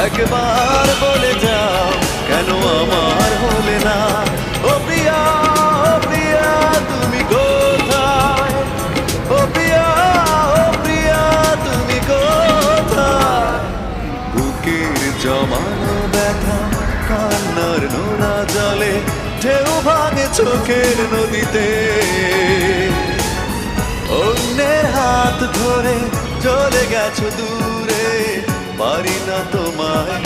একবার বলে যাও কেন আমার হলে না। ও প্রিয়া, ও প্রিয়া তুমি কোথায়? ও প্রিয়া, ও প্রিয়া তুমি কোথায়? বুকের জমানো ব্যথা কান্নার নোনা জলে ঢেউ ভাঙে চোখের নদীতে। অন্যের হাত ধরে চলে গেছো দূরে, পারি না তোমায়